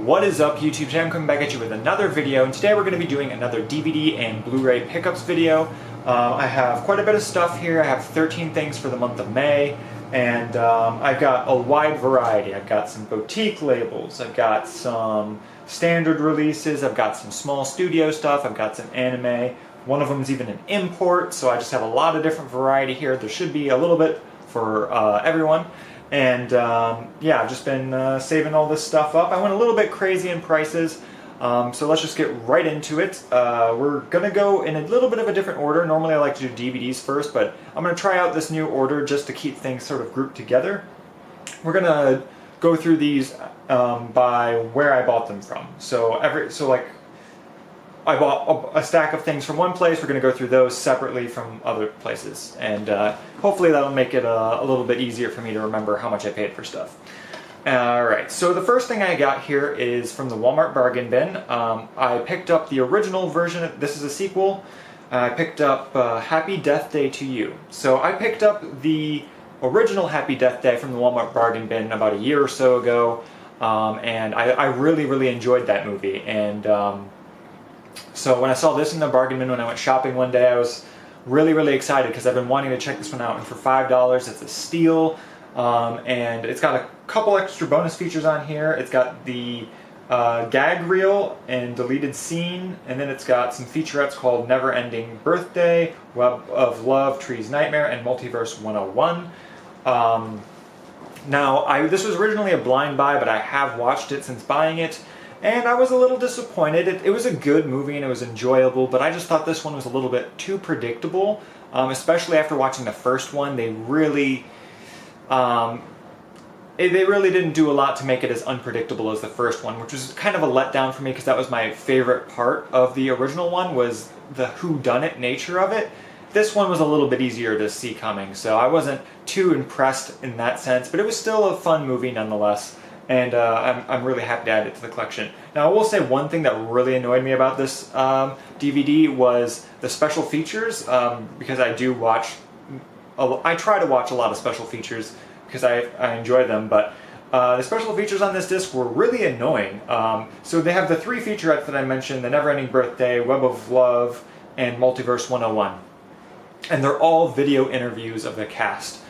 What is up, YouTube? Today I'm coming back at you with another video, and today we're going to be doing another DVD and Blu-ray pickups video. I have quite a bit of stuff here. I have 13 things for the month of May, and I've got a wide variety. I've got some boutique labels, I've got some standard releases, I've got some small studio stuff, I've got some anime. One of them is even an import, so I just have a lot of different variety here. There should be a little bit for everyone. And yeah, I've just been saving all this stuff up. I went a little bit crazy in prices, so let's just get right into it. We're going to go in a little bit of a different order. Normally I like to do DVDs first, but I'm going to try out this new order just to keep things sort of grouped together. We're going to go through these by where I bought them from. So like I bought a stack of things from one place. We're going to go through those separately from other places, and hopefully that'll make it a little bit easier for me to remember how much I paid for stuff. Alright, so the first thing I got here is from the Walmart bargain bin. I picked up the original version. This is a sequel. I picked up Happy Death Day to You. So I picked up the original Happy Death Day from the Walmart bargain bin about a year or so ago, and I really enjoyed that movie. And so when I saw this in the bargain bin when I went shopping one day, I was really excited because I've been wanting to check this one out, and for $5 it's a steal, and it's got a couple extra bonus features on here. It's got the gag reel and deleted scene, and then it's got some featurettes called Never Ending Birthday, Web of Love, Tree's Nightmare, and Multiverse 101. Now, this was originally a blind buy, but I have watched it since buying it, and I was a little disappointed. It was a good movie and it was enjoyable, but I just thought this one was a little bit too predictable, especially after watching the first one. They really didn't do a lot to make it as unpredictable as the first one, which was kind of a letdown for me because that was my favorite part of the original one, was the whodunit nature of it. This one was a little bit easier to see coming, so I wasn't too impressed in that sense, but it was still a fun movie nonetheless. And I'm really happy to add it to the collection. Now, I will say one thing that really annoyed me about this DVD was the special features, because I try to watch a lot of special features because I enjoy them, but the special features on this disc were really annoying. So they have the three featurettes that I mentioned: the Never Ending Birthday, Web of Love, and Multiverse 101. And they're all video interviews of the cast.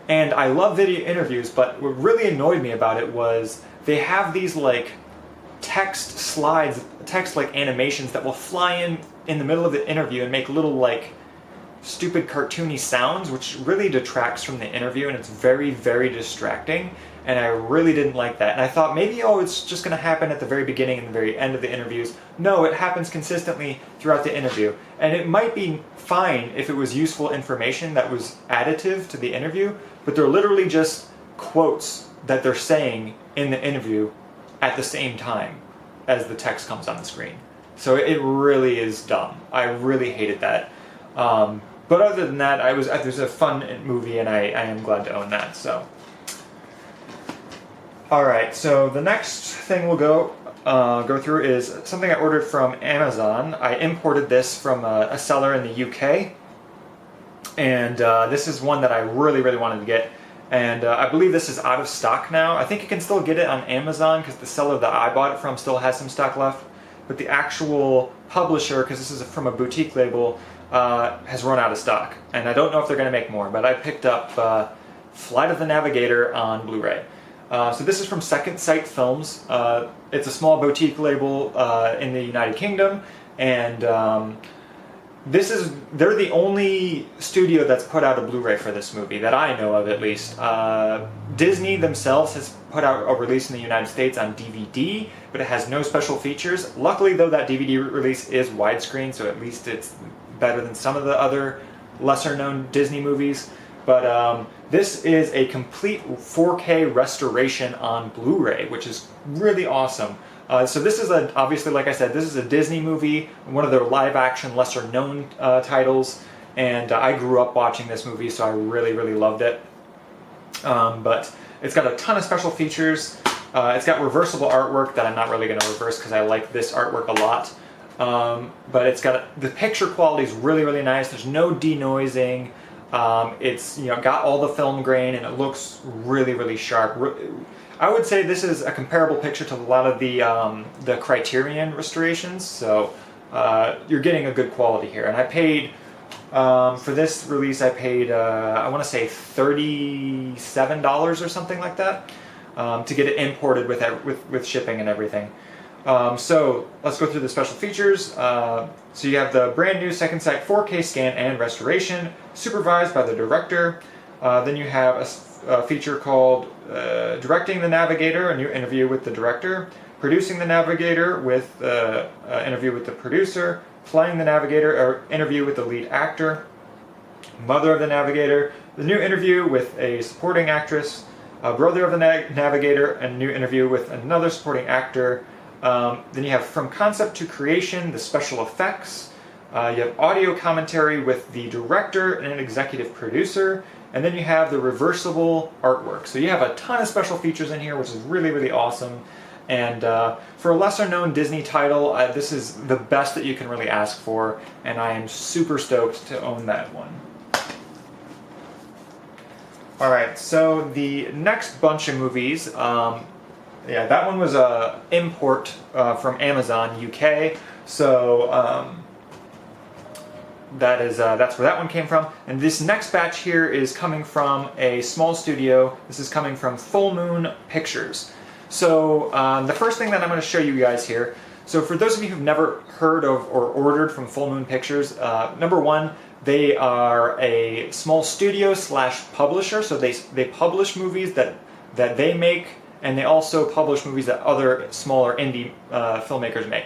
And I love video interviews, but what really annoyed me about it was they have these like text slides, text like animations that will fly in the middle of the interview and make little like stupid cartoony sounds, which really detracts from the interview, and it's very distracting, and I really didn't like that. And I thought maybe, oh, it's just going to happen at the very beginning and the very end of the interviews. No, it happens consistently throughout the interview, and it might be fine if it was useful information that was additive to the interview, but they're literally just quotes that they're saying in the interview at the same time as the text comes on the screen. So it really is dumb. I really hated that. But other than that, it was a fun movie, and I am glad to own that. So, all right. So the next thing we'll go through is something I ordered from Amazon. I imported this from a seller in the UK, and this is one that I really wanted to get. And I believe this is out of stock now. I think you can still get it on Amazon because the seller that I bought it from still has some stock left. But the actual publisher, because this is from a boutique label, has run out of stock. And I don't know if they're going to make more, but I picked up Flight of the Navigator on Blu-ray. So this is from Second Sight Films. It's a small boutique label in the United Kingdom, and they're the only studio that's put out a Blu-ray for this movie, that I know of at least. Disney themselves has put out a release in the United States on DVD, but it has no special features. Luckily though, that DVD release is widescreen, so at least it's better than some of the other lesser known Disney movies. But this is a complete 4K restoration on Blu-ray, which is really awesome. So this is obviously, like I said, this is a Disney movie, one of their live-action, lesser-known titles, and I grew up watching this movie, so I really loved it. But it's got a ton of special features. It's got reversible artwork that I'm not really going to reverse because I like this artwork a lot. But it's got the picture quality is really nice. There's no denoising. It's got all the film grain, and it looks really sharp. I would say this is a comparable picture to a lot of the Criterion restorations, so you're getting a good quality here. And I paid, for this release, I paid, I want to say $37 or something like that, to get it imported with shipping and everything. So let's go through the special features. So you have the brand new second sight 4K scan and restoration, supervised by the director. Then you have a feature called Directing the Navigator, a new interview with the director, Producing the Navigator with interview with the producer, Flying the Navigator, or interview with the lead actor, Mother of the Navigator, the new interview with a supporting actress, Brother of the Navigator, a new interview with another supporting actor. Then you have From Concept to Creation, the special effects. You have audio commentary with the director and an executive producer. And then you have the reversible artwork. So you have a ton of special features in here, which is really, really awesome. And for a lesser-known Disney title, this is the best that you can really ask for, and I am super stoked to own that one. Alright, so the next bunch of movies, yeah, that one was an import from Amazon UK, so that's where that one came from. And this next batch here is coming from a small studio. This is coming from Full Moon Pictures. So the first thing that I'm going to show you guys here, so for those of you who've never heard of or ordered from Full Moon Pictures, number one, they are a small studio slash publisher, so they publish movies that they make, and they also publish movies that other smaller indie filmmakers make.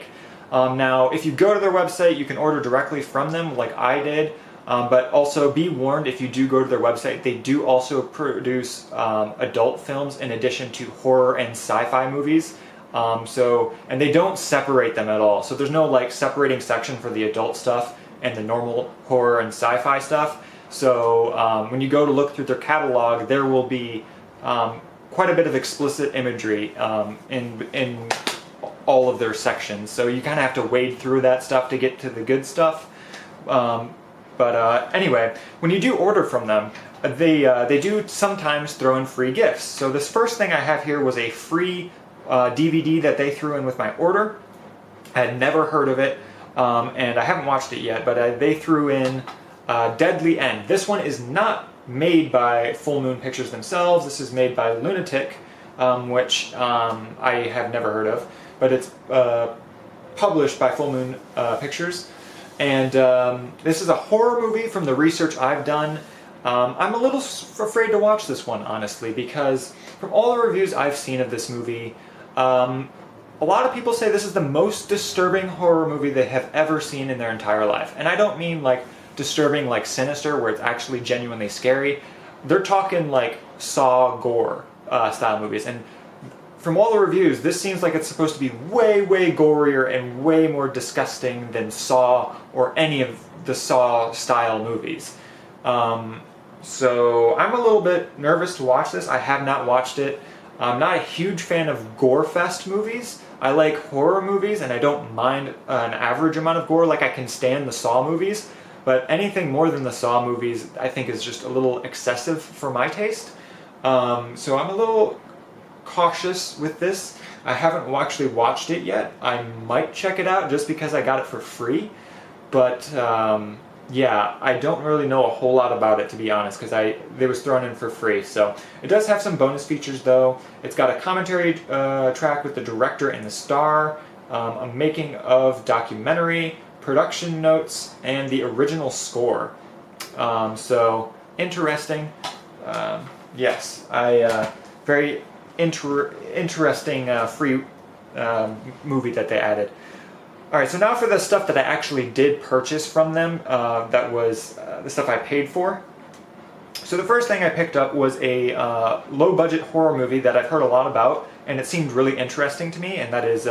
Now, if you go to their website, you can order directly from them like I did, but also be warned, if you do go to their website, they do also produce adult films in addition to horror and sci-fi movies. And they don't separate them at all. So there's no like separating section for the adult stuff and the normal horror and sci-fi stuff. So when you go to look through their catalog, there will be quite a bit of explicit imagery in all of their sections, so you kind of have to wade through that stuff to get to the good stuff. Anyway, when you do order from them, they do sometimes throw in free gifts. So this first thing I have here was a free DVD that they threw in with my order. I had never heard of it, and I haven't watched it yet, but they threw in Deadly End. This one is not made by Full Moon Pictures themselves. This is made by Lunatic, which I have never heard of. But it's published by Full Moon Pictures. And this is a horror movie from the research I've done. I'm a little afraid to watch this one, honestly, because from all the reviews I've seen of this movie, a lot of people say this is the most disturbing horror movie they have ever seen in their entire life. And I don't mean like disturbing like Sinister, where it's actually genuinely scary. They're talking like Saw gore style movies. And from all the reviews, this seems like it's supposed to be way, way gorier and way more disgusting than Saw or any of the Saw-style movies. So I'm a little bit nervous to watch this. I have not watched it. I'm not a huge fan of gore-fest movies. I like horror movies, and I don't mind an average amount of gore. Like, I can stand the Saw movies, but anything more than the Saw movies I think is just a little excessive for my taste. So I'm a little cautious with this. I haven't actually watched it yet. I might check it out just because I got it for free, but yeah, I don't really know a whole lot about it, to be honest, because it was thrown in for free. So it does have some bonus features though. It's got a commentary track with the director and the star, a making of documentary, production notes, and the original score. So interesting. Yes, very interesting free movie that they added. Alright, so now for the stuff that I actually did purchase from them, that was the stuff I paid for. So the first thing I picked up was a low-budget horror movie that I've heard a lot about, and it seemed really interesting to me, and that is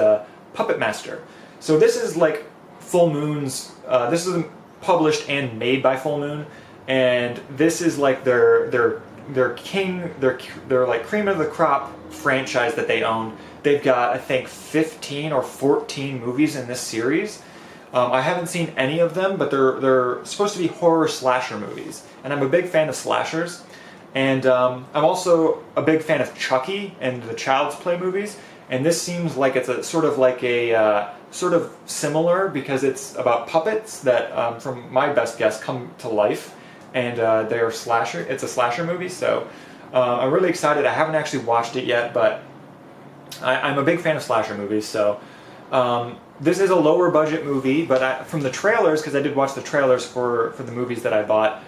Puppet Master. So this is like Full Moon's, this is published and made by Full Moon, and this is like their like cream of the crop franchise that they own. They've got, I think, 15 or 14 movies in this series. I haven't seen any of them, but they're supposed to be horror slasher movies, and I'm a big fan of slashers. And I'm also a big fan of Chucky and the Child's Play movies. And this seems like it's a sort of similar, because it's about puppets that, from my best guess, come to life, and they're slasher. It's a slasher movie, so I'm really excited. I haven't actually watched it yet, but I'm a big fan of slasher movies. So this is a lower budget movie, but from the trailers, because I did watch the trailers for the movies that I bought.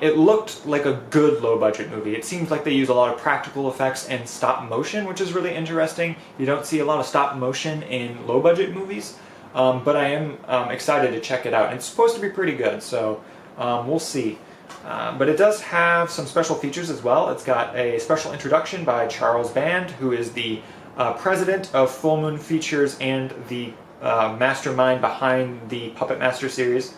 It looked like a good low-budget movie. It seems like they use a lot of practical effects and stop motion, which is really interesting. You don't see a lot of stop motion in low-budget movies, but I am excited to check it out. It's supposed to be pretty good, so we'll see. But it does have some special features as well. It's got a special introduction by Charles Band, who is the president of Full Moon Features and the mastermind behind the Puppet Master series.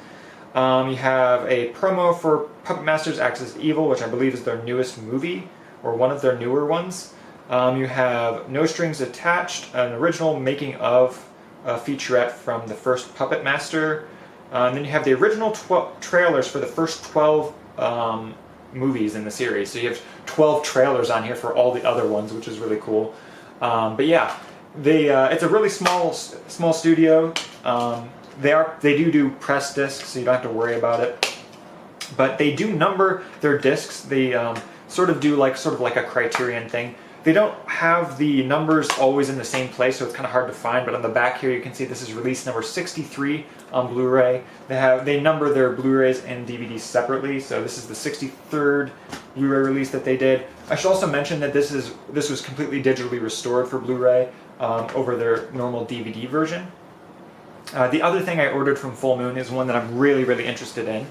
You have a promo for Puppet Masters Axis Evil, which I believe is their newest movie, or one of their newer ones. You have No Strings Attached, an original making of featurette from the first Puppet Master. And then you have the original trailers for the first 12 movies in the series. So you have 12 trailers on here for all the other ones, which is really cool. But yeah, it's a really small studio. They do press discs, so you don't have to worry about it. But they do number their discs. They sort of like a Criterion thing. They don't have the numbers always in the same place, so it's kind of hard to find. But on the back here, you can see this is release number 63 on Blu-ray. They number their Blu-rays and DVDs separately. So this is the 63rd Blu-ray release that they did. I should also mention that this was completely digitally restored for Blu-ray over their normal DVD version. The other thing I ordered from Full Moon is one that I'm really, really interested in.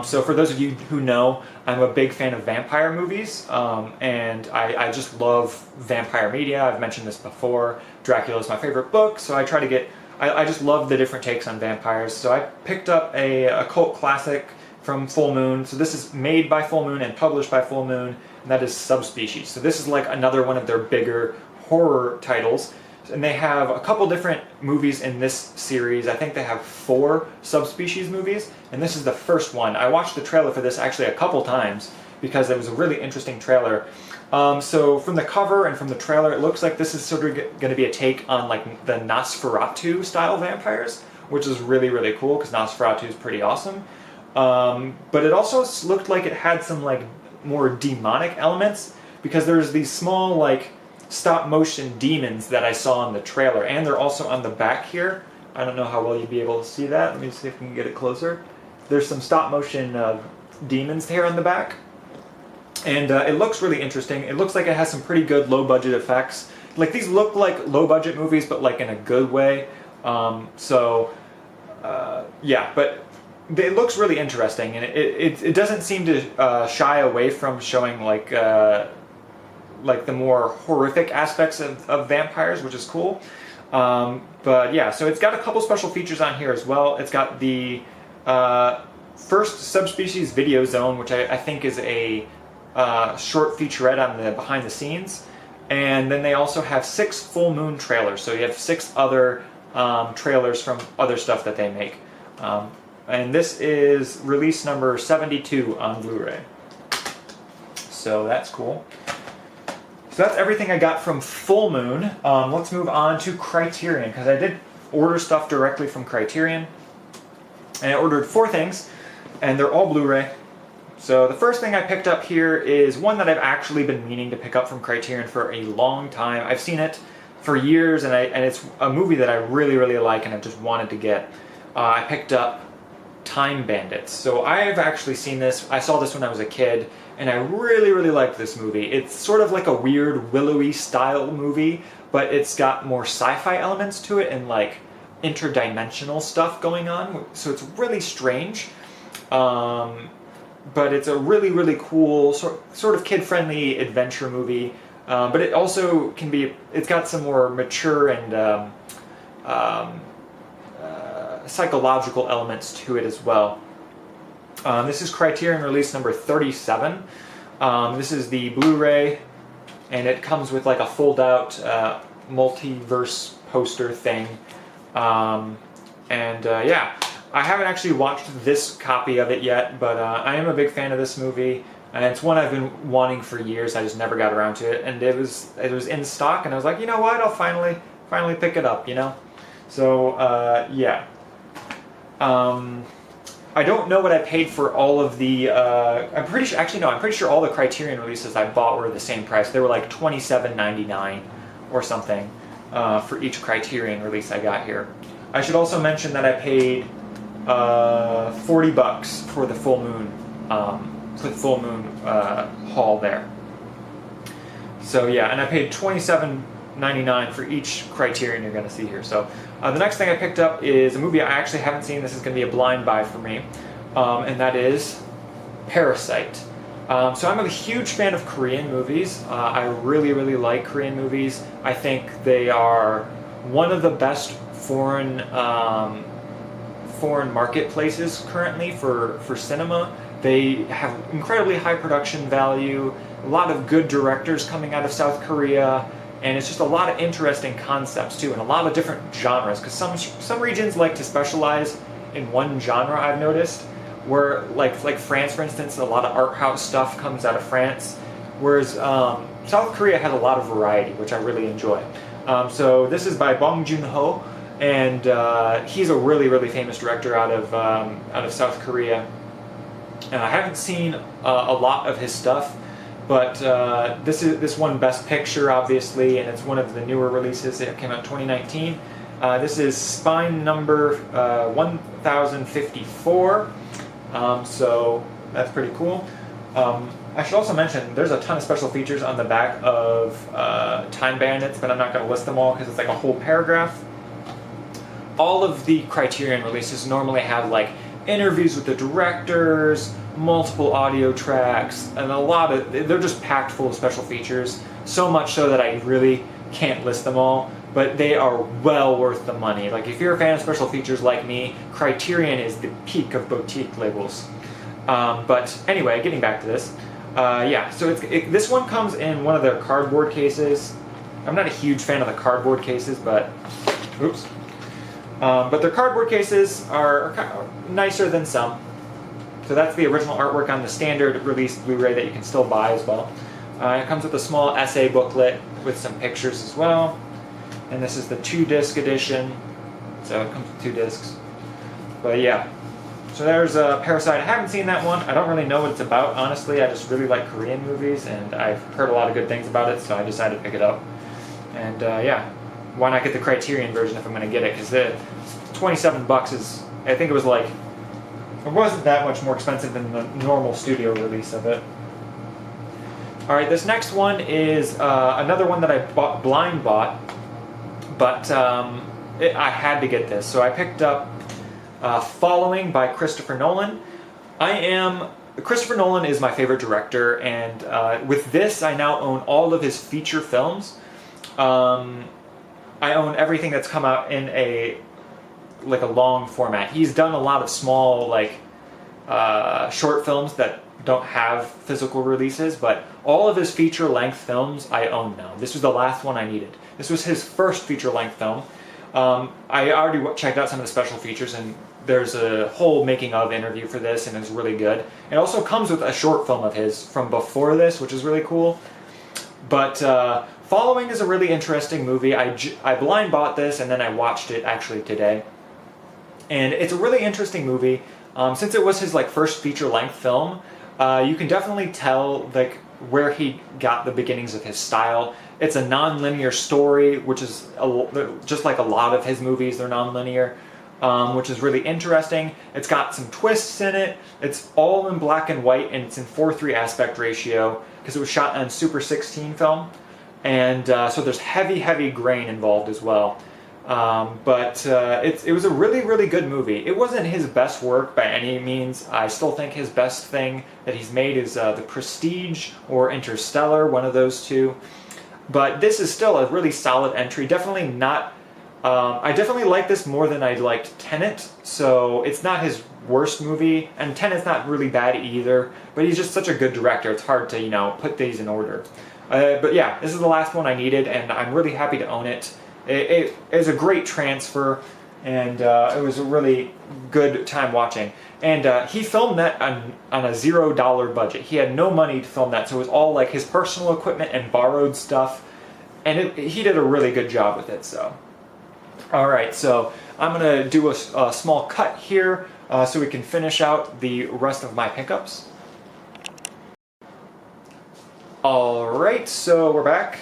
So for those of you who know, I'm a big fan of vampire movies, and I just love vampire media. I've mentioned this before. Dracula is my favorite book, so I try to get... I just love the different takes on vampires. So I picked up a cult classic from Full Moon. So this is made by Full Moon and published by Full Moon, and that is Subspecies. So this is like another one of their bigger horror titles. And they have a couple different movies in this series. I think they have 4 Subspecies movies, and this is the first one. I watched the trailer for this actually a couple times because it was a really interesting trailer. So from the cover and from the trailer, it looks like this is sort of going to be a take on like the Nosferatu style vampires, which is really, really cool because Nosferatu is pretty awesome. But it also looked like it had some like more demonic elements, because there's these small like stop motion demons that I saw in the trailer, and they're also on the back here. I don't know how well you'd be able to see that. Let me see if we can get it closer. There's some stop motion demons here on the back, and it looks really interesting. It looks like it has some pretty good low budget effects. Like these look like low budget movies, but like in a good way. Yeah, but it looks really interesting, and it doesn't seem to shy away from showing like the more horrific aspects of vampires, which is cool. But yeah, so it's got a couple special features on here as well. It's got the first Subspecies video zone, which I think is a short featurette on the behind the scenes. And then they also have 6 Full Moon trailers. So you have 6 other trailers from other stuff that they make. And this is release number 72 on Blu-ray. So that's cool. So that's everything I got from Full Moon. Let's move on to Criterion, because I did order stuff directly from Criterion. And I ordered 4 things, and they're all Blu-ray. So the first thing I picked up here is one that I've actually been meaning to pick up from Criterion for a long time. I've seen it for years, and it's a movie that I really, really like, and I just wanted to get. I picked up Time Bandits. So I've actually seen this. I saw this when I was a kid, and I really, really liked this movie. It's sort of like a weird willowy style movie, but it's got more sci-fi elements to it and like interdimensional stuff going on. So it's really strange, but it's a really, really cool sort of kid-friendly adventure movie. But it also can be. It's got some more mature and psychological elements to it as well. This is Criterion release number 37. This is the Blu-ray, and it comes with like a fold-out multiverse poster thing. Yeah, I haven't actually watched this copy of it yet, but I am a big fan of this movie. and it's one I've been wanting for years. I just never got around to it, and it was in stock, and I was like, you know what, I'll finally pick it up, you know. So yeah. I don't know what I paid for all of the. I'm pretty sure. Actually, no. I'm pretty sure all the Criterion releases I bought were the same price. They were like $27.99 or something for each Criterion release I got here. I should also mention that I paid $40 for the full moon haul there. So yeah, and I paid $27.99 for each Criterion you're going to see here. So the next thing I picked up is a movie I actually haven't seen. This is going to be a blind buy for me, and that is Parasite. So I'm a huge fan of Korean movies. I really like Korean movies. I think they are one of the best foreign marketplaces currently for cinema. They have incredibly high production value, a lot of good directors coming out of South Korea, and it's just a lot of interesting concepts too, and a lot of different genres, because some regions like to specialize in one genre, I've noticed, where like France, for instance, a lot of art house stuff comes out of France, whereas South Korea has a lot of variety, which I really enjoy. So this is by Bong Joon-ho, and he's a really famous director out of South Korea. I haven't seen a lot of his stuff, but this won Best Picture, obviously, and it's one of the newer releases. It came out in 2019. This is Spine number 1054, so that's pretty cool. I should also mention there's a ton of special features on the back of Time Bandits, but I'm not going to list them all because it's like a whole paragraph. All of the Criterion releases normally have like interviews with the directors, multiple audio tracks, and they're just packed full of special features, so much so that I really can't list them all, but they are well worth the money. Like, if you're a fan of special features like me, Criterion is the peak of boutique labels. But anyway, getting back to this, yeah, so this one comes in one of their cardboard cases. I'm not a huge fan of the cardboard cases, but oops. But their cardboard cases are kind of nicer than some. So that's the original artwork on the standard release Blu-ray that you can still buy as well. It comes with a small essay booklet with some pictures as well. And this is the 2-disc edition. So it comes with 2 discs. But yeah. So there's Parasite. I haven't seen that one. I don't really know what it's about, honestly. I just really like Korean movies, and I've heard a lot of good things about it, so I decided to pick it up. And yeah. Why not get the Criterion version if I'm going to get it? Because the $27 is, I think it was like, it wasn't that much more expensive than the normal studio release of it. Alright, this next one is another one that I blind bought, but I had to get this. So I picked up Following by Christopher Nolan. Christopher Nolan is my favorite director, and with this I now own all of his feature films. I own everything that's come out in a long format. He's done a lot of small short films that don't have physical releases, but all of his feature-length films I own now. This was the last one I needed. This was his first feature-length film. I already checked out some of the special features, and there's a whole making-of interview for this, and it's really good. It also comes with a short film of his from before this, which is really cool. But Following is a really interesting movie. I blind bought this, and then I watched it actually today. And it's a really interesting movie. Since it was his first feature-length film, you can definitely tell where he got the beginnings of his style. It's a non-linear story, which is just like a lot of his movies, they're non-linear, which is really interesting. It's got some twists in it. It's all in black and white, and it's in 4:3 aspect ratio because it was shot on Super 16 film. And so there's heavy grain involved as well. But it was a really good movie. It wasn't his best work by any means. I still think his best thing that he's made is The Prestige or Interstellar, one of those two. But this is still a really solid entry. Definitely not... I definitely like this more than I liked Tenet, so it's not his worst movie, and Tenet's not really bad either, but he's just such a good director, it's hard to, put these in order. But yeah, this is the last one I needed, and I'm really happy to own it. It is a great transfer, and it was a really good time watching. And he filmed that on a $0 budget. He had no money to film that, so it was all like his personal equipment and borrowed stuff, and he did a really good job with it. So, all right, so I'm gonna do a small cut here so we can finish out the rest of my pickups. Alright, so we're back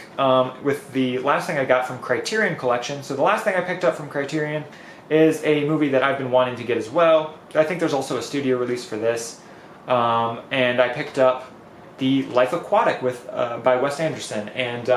with the last thing I got from Criterion Collection. So the last thing I picked up from Criterion is a movie that I've been wanting to get as well. I think there's also a studio release for this. And I picked up The Life Aquatic by Wes Anderson. And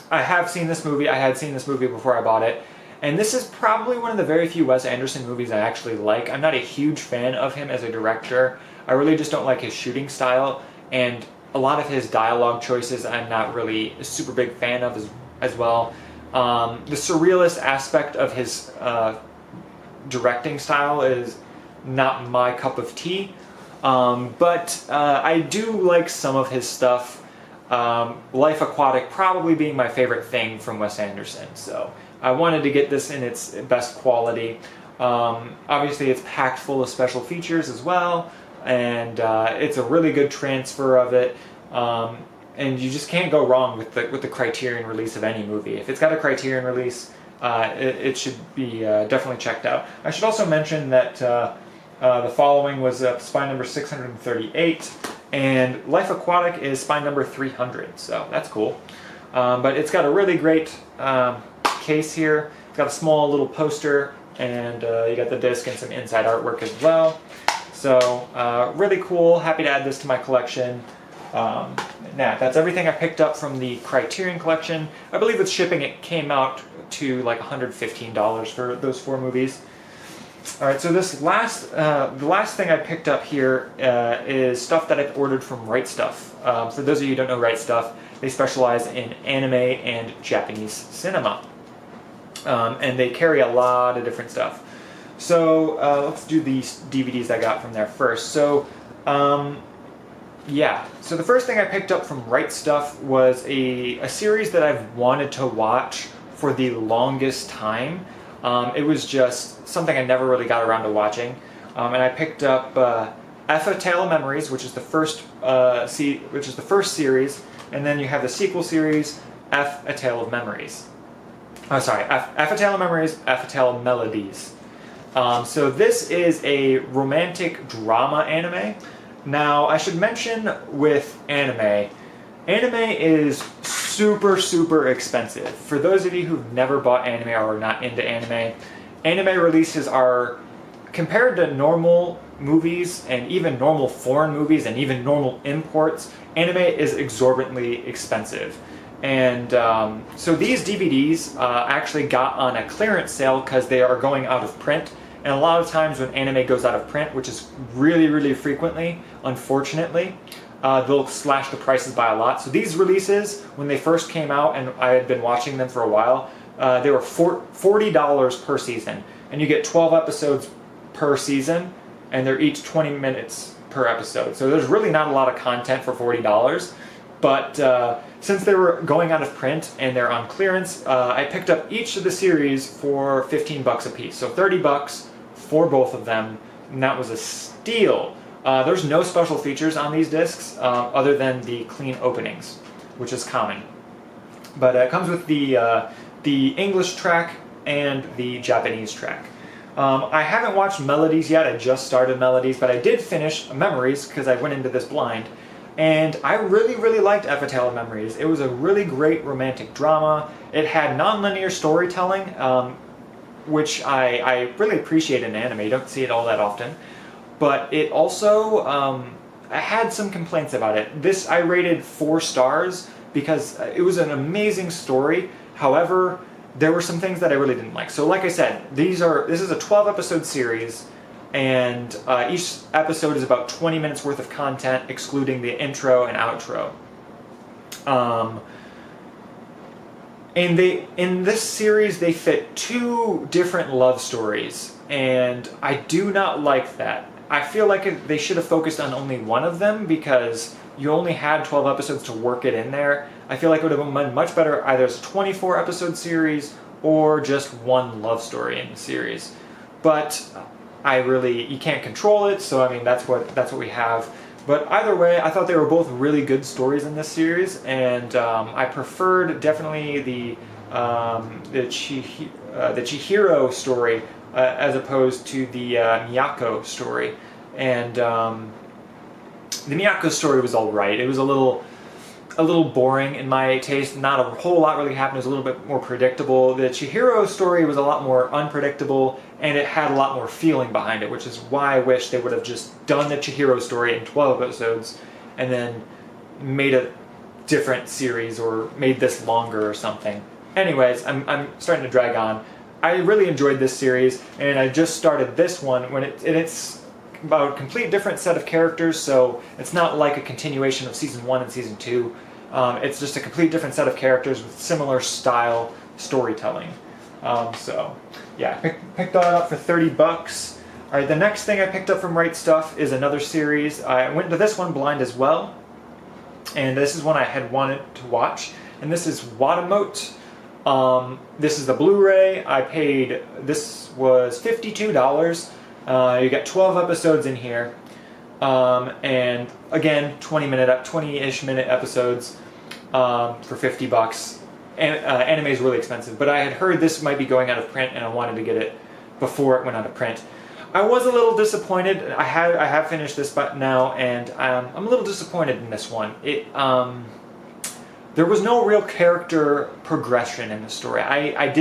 I have seen this movie. I had seen this movie before I bought it. And this is probably one of the very few Wes Anderson movies I actually like. I'm not a huge fan of him as a director. I really just don't like his shooting style. And a lot of his dialogue choices I'm not really a super big fan of as well. The surrealist aspect of his directing style is not my cup of tea, but I do like some of his stuff. Life Aquatic probably being my favorite thing from Wes Anderson, so I wanted to get this in its best quality. Obviously it's packed full of special features as well, and it's a really good transfer of it, and you just can't go wrong with the Criterion release of any movie. If it's got a Criterion release, it should be definitely checked out. I should also mention that the following was spine number 638, and Life Aquatic is spine number 300, so that's cool. But it's got a really great case here. It's got a small little poster, and you got the disc and some inside artwork as well. So really cool, happy to add this to my collection. Now, that's everything I picked up from the Criterion Collection. I believe with shipping it came out to like $115 for those 4 movies. Alright, so this the last thing I picked up here is stuff that I've ordered from Right Stuff. For those of you who don't know Right Stuff, they specialize in anime and Japanese cinema. And they carry a lot of different stuff. So let's do these DVDs I got from there first. So yeah, so the first thing I picked up from Right Stuff was a series that I've wanted to watch for the longest time. It was just something I never really got around to watching. And I picked up F: A Tale of Memories, which is the first series, and then you have the sequel series, F: A Tale of Memories. Oh, sorry, F: A Tale of Memories, F: A Tale of Melodies. So this is a romantic drama anime. Now, I should mention with anime is super expensive. For those of you who've never bought anime or are not into anime releases are, compared to normal movies and even normal foreign movies and even normal imports, anime is exorbitantly expensive. And so these DVDs actually got on a clearance sale because they are going out of print. And a lot of times when anime goes out of print, which is really frequently, unfortunately, they'll slash the prices by a lot. So these releases, when they first came out, and I had been watching them for a while, they were $40 per season. And you get 12 episodes per season, and they're each 20 minutes per episode. So there's really not a lot of content for $40. But since they were going out of print and they're on clearance, I picked up each of the series for 15 bucks a piece. So 30 bucks for both of them, and that was a steal. There's no special features on these discs other than the clean openings, which is common. But it comes with the English track and the Japanese track. I haven't watched Melodies yet. I just started Melodies, but I did finish Memories because I went into this blind. And I really liked F: A Tale of Memories. It was a really great romantic drama. It had non-linear storytelling, which I really appreciate in anime. You don't see it all that often. But it also, I had some complaints about it. This I rated 4 stars because it was an amazing story. However, there were some things that I really didn't like. So like I said, this is a 12 episode series, and each episode is about 20 minutes worth of content, excluding the intro and outro. And in this series, they fit 2 different love stories, and I do not like that. I feel like they should have focused on only one of them because you only had 12 episodes to work it in there. I feel like it would have been much better either as a 24 episode series or just one love story in the series. But you can't control it, so I mean that's what we have. But either way, I thought they were both really good stories in this series, and I preferred definitely the Chihiro story as opposed to the Miyako story. And the Miyako story was all right. It was a little boring in my taste. Not a whole lot really happened. It was a little bit more predictable. The Chihiro story was a lot more unpredictable, and it had a lot more feeling behind it, which is why I wish they would have just done the Chihiro story in 12 episodes and then made a different series or made this longer or something. Anyways, I'm starting to drag on. I really enjoyed this series, and I just started this one when it's about a complete different set of characters, so it's not like a continuation of Season 1 and Season 2. It's just a complete different set of characters with similar style storytelling. So, yeah, picked that up for 30 bucks. Alright, the next thing I picked up from Right Stuff is another series. I went into this one blind as well, and this is one I had wanted to watch, and this is Wadamote. This is the Blu-ray. This was $52. You got 12 episodes in here, and again, 20-ish minute episodes for 50 bucks. Anime is really expensive, but I had heard this might be going out of print, and I wanted to get it before it went out of print. I was a little disappointed. I have finished this now, and I'm a little disappointed in this one. There was no real character progression in the story. It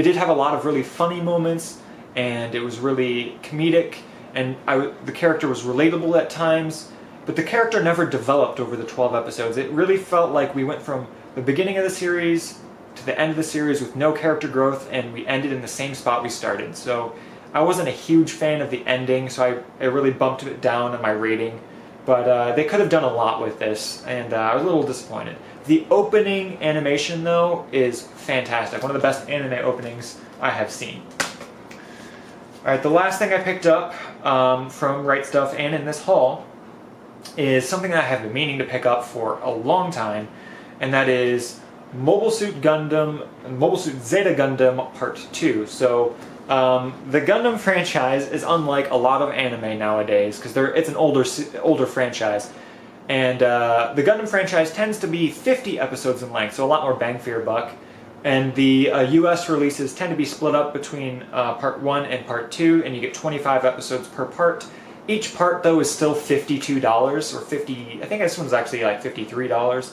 did have a lot of really funny moments, and it was really comedic, and the character was relatable at times, but the character never developed over the 12 episodes. It really felt like we went from the beginning of the series to the end of the series with no character growth, and we ended in the same spot we started. So I wasn't a huge fan of the ending, so I really bumped it down on my rating. But they could have done a lot with this, and I was a little disappointed. The opening animation, though, is fantastic. One of the best anime openings I have seen. Alright, the last thing I picked up from Right Stuff and in this haul is something that I have been meaning to pick up for a long time, and that is Mobile Suit Zeta Gundam Part 2. So, the Gundam franchise is unlike a lot of anime nowadays, because it's an older franchise. And the Gundam franchise tends to be 50 episodes in length, so a lot more bang for your buck. And the US releases tend to be split up between Part 1 and Part 2, and you get 25 episodes per part. Each part, though, is still $52, or I think this one's actually like $53.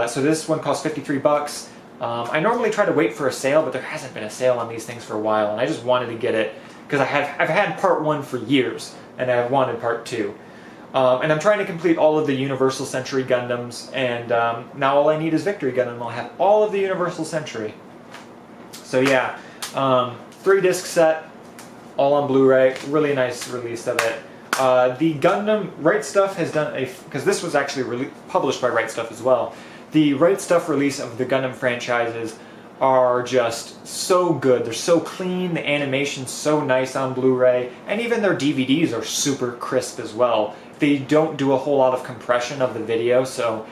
So this one costs 53 bucks. I normally try to wait for a sale, but there hasn't been a sale on these things for a while, and I just wanted to get it because I've had Part 1 for years, and I've wanted Part 2. And I'm trying to complete all of the Universal Century Gundams, and now all I need is Victory Gundam. I'll have all of the Universal Century. So yeah, 3-disc set, all on Blu-ray. Really nice release of it. The Gundam, Right Stuff has done because this was actually published by Right Stuff as well. The Right Stuff release of the Gundam franchises are just so good. They're so clean, the animation's so nice on Blu-ray, and even their DVDs are super crisp as well. They don't do a whole lot of compression of the video, so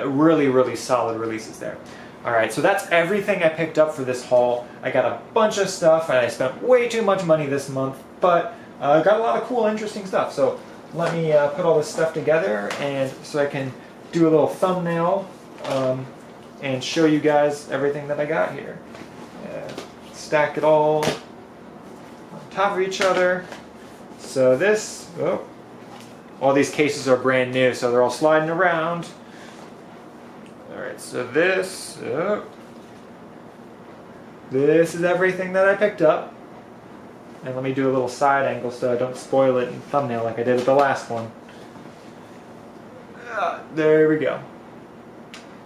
really, really solid releases there. Alright, so that's everything I picked up for this haul. I got a bunch of stuff, and I spent way too much money this month, but got a lot of cool, interesting stuff. So let me put all this stuff together, and so I can do a little thumbnail and show you guys everything that I got here. Stack it all on top of each other. So this, all these cases are brand new, so they're all sliding around. Alright, so this is everything that I picked up. And let me do a little side angle so I don't spoil it in the thumbnail like I did with the last one. There we go.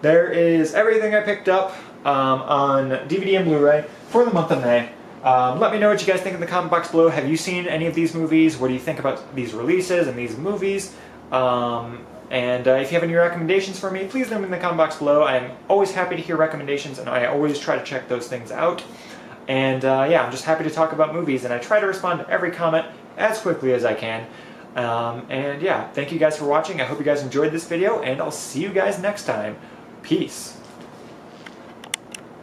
There is everything I picked up on DVD and Blu-ray for the month of May. Let me know what you guys think in the comment box below. Have you seen any of these movies? What do you think about these releases and these movies? And if you have any recommendations for me, please leave them in the comment box below. I'm always happy to hear recommendations, and I always try to check those things out. And yeah, I'm just happy to talk about movies, and I try to respond to every comment as quickly as I can. And yeah, thank you guys for watching. I hope you guys enjoyed this video, and I'll see you guys next time. Peace.